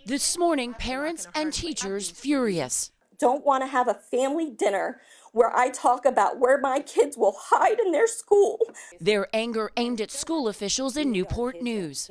This morning, parents and teachers furious. Don't want to have a family dinner where I talk about where my kids will hide in their school. Their anger aimed at school officials in Newport News.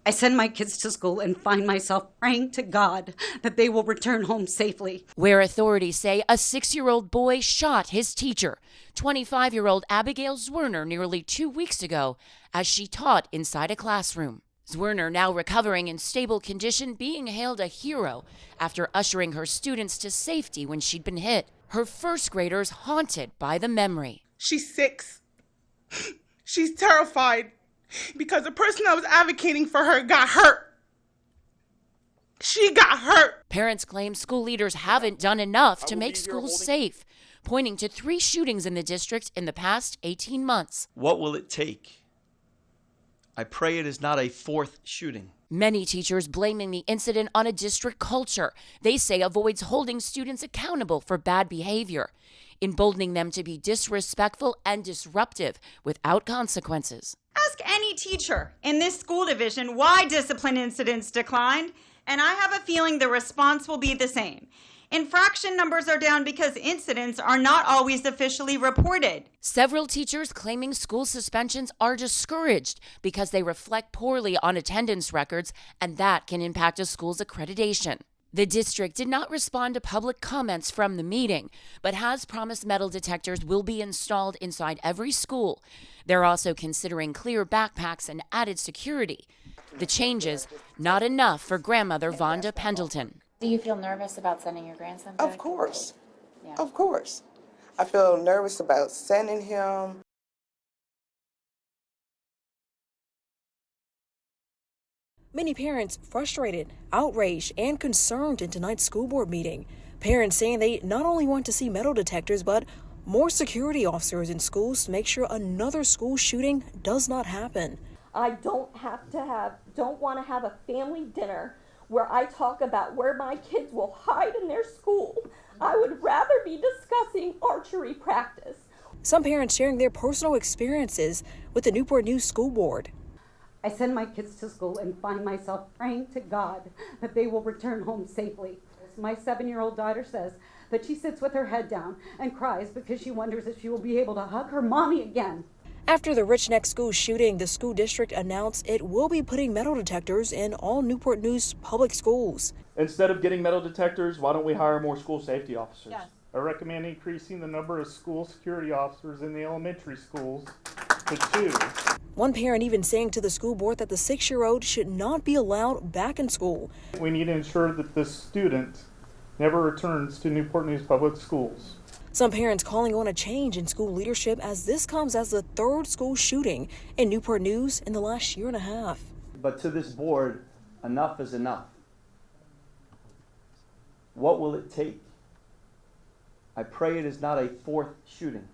I send my kids to school and find myself praying to God that they will return home safely. Where authorities say a 6-year-old boy shot his teacher, 25-year-old Abigail Zwerner, nearly 2 weeks ago as she taught inside a classroom. Zwerner, now recovering in stable condition, being hailed a hero after ushering her students to safety when she'd been hit. Her first graders haunted by the memory. She's 6. She's terrified because the person that was advocating for her got hurt. She got hurt. Parents claim school leaders haven't done enough to make schools safe, pointing to 3 shootings in the district in the past 18 months. What will it take? I pray it is not a 4th shooting. Many teachers blaming the incident on a district culture they say avoids holding students accountable for bad behavior, emboldening them to be disrespectful and disruptive without consequences. Ask any teacher in this school division why discipline incidents declined, and I have a feeling the response will be the same. Infraction numbers are down because incidents are not always officially reported. Several teachers claiming school suspensions are discouraged because they reflect poorly on attendance records, and that can impact a school's accreditation. The district did not respond to public comments from the meeting, but has promised metal detectors will be installed inside every school. They're also considering clear backpacks and added security. The changes, not enough for grandmother Vonda Pendleton. Do you feel nervous about sending your grandson back? Of course. Yeah. Of course. I feel nervous about sending him. Many parents frustrated, outraged, and concerned in tonight's school board meeting. Parents saying they not only want to see metal detectors, but more security officers in schools to make sure another school shooting does not happen. I don't want to have a family dinner where I talk about where my kids will hide in their school. I would rather be discussing archery practice. Some parents sharing their personal experiences with the Newport News School Board. I send my kids to school and find myself praying to God that they will return home safely. My 7-year-old daughter says that she sits with her head down and cries because she wonders if she will be able to hug her mommy again. After the Richneck school shooting, the school district announced it will be putting metal detectors in all Newport News public schools. Instead of getting metal detectors, why don't we hire more school safety officers? Yes. I recommend increasing the number of school security officers in the elementary schools to 2. One parent even saying to the school board that the 6-year-old should not be allowed back in school. We need to ensure that this student never returns to Newport News public schools. Some parents calling on a change in school leadership as this comes as the 3rd school shooting in Newport News in the last year and a half. But to this board, enough is enough. What will it take? I pray it is not a 4th shooting,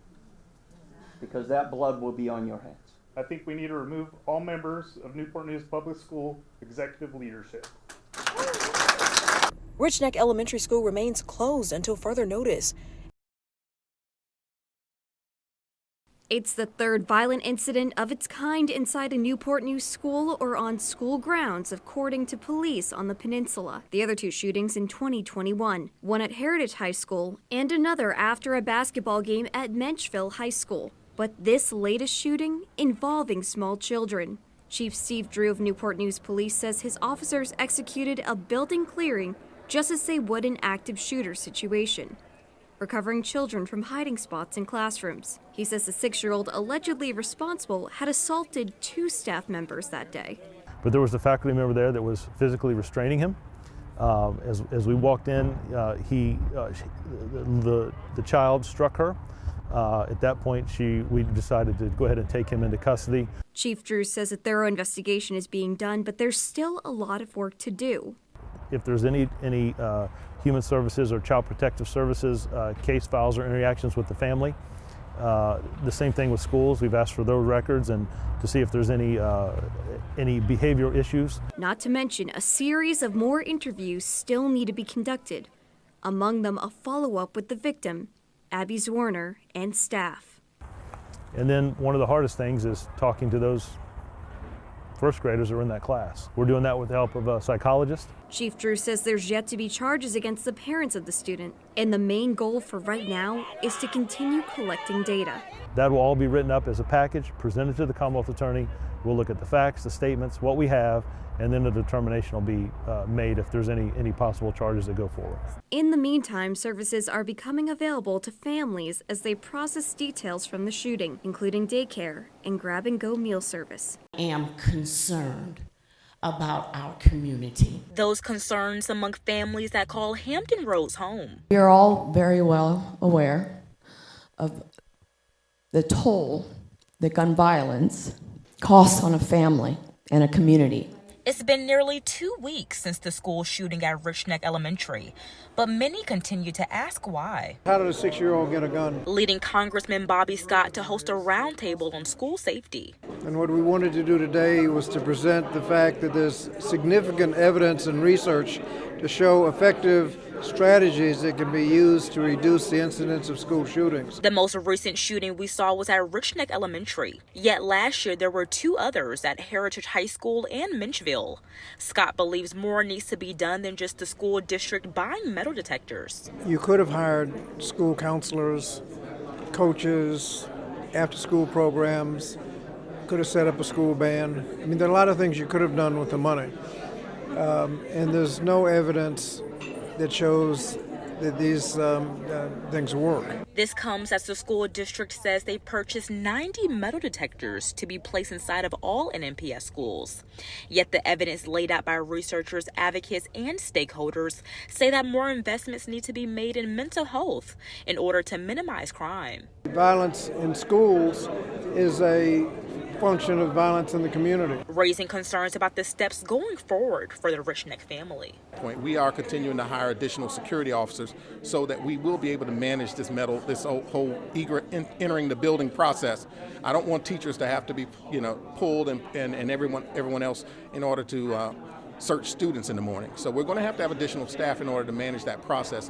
because that blood will be on your hands. I think we need to remove all members of Newport News Public School executive leadership. Richneck Elementary School remains closed until further notice. It's the 3rd violent incident of its kind inside a Newport News school or on school grounds, according to police on the peninsula. The other 2 shootings in 2021, one at Heritage High School and another after a basketball game at Menchville High School. But this latest shooting involving small children. Chief Steve Drew of Newport News Police says his officers executed a building clearing just as they would an active shooter situation, recovering children from hiding spots in classrooms. He says the 6-year-old allegedly responsible had assaulted 2 staff members that day. But there was a faculty member there that was physically restraining him. As we walked in, the child struck her. At that point, we decided to go ahead and take him into custody. Chief Drew says a thorough investigation is being done, but there's still a lot of work to do. If there's any human services or child protective services case files or interactions with the family, the same thing with schools. We've asked for those records and to see if there's any behavioral issues. Not to mention, a series of more interviews still need to be conducted, among them a follow-up with the victim, Abby Zwerner, and staff. And then one of the hardest things is talking to those first graders are in that class. We're doing that with the help of a psychologist. Chief Drew says there's yet to be charges against the parents of the student, and the main goal for right now is to continue collecting data. That will all be written up as a package, presented to the Commonwealth Attorney. We'll look at the facts, the statements, what we have, and then a determination will be made if there's any possible charges that go forward. In the meantime, services are becoming available to families as they process details from the shooting, including daycare and grab-and-go meal service. I am concerned about our community. Those concerns among families that call Hampton Roads home. We are all very well aware of the toll that gun violence costs on a family and a community. It's been nearly 2 weeks since the school shooting at Richneck Elementary, but many continue to ask why. How did a 6-year-old get a gun? Leading Congressman Bobby Scott to host a roundtable on school safety. And what we wanted to do today was to present the fact that there's significant evidence and research to show effective strategies that can be used to reduce the incidence of school shootings. The most recent shooting we saw was at Richneck Elementary. Yet last year there were 2 others at Heritage High School and Minchville. Scott believes more needs to be done than just the school district buying metal detectors. You could have hired school counselors, coaches, after-school programs, could have set up a school band. I mean, there are a lot of things you could have done with the money. And there's no evidence that shows that these things work. This comes as the school district says they purchased 90 metal detectors to be placed inside of all NMPS schools. Yet the evidence laid out by researchers, advocates, and stakeholders say that more investments need to be made in mental health in order to minimize crime. Violence in schools is a function of violence in the community. Raising concerns about the steps going forward for the Richneck family. We are continuing to hire additional security officers so that we will be able to manage this whole entering the building process. I don't want teachers to have to be, pulled and everyone else in order to search students in the morning. So we're going to have additional staff in order to manage that process.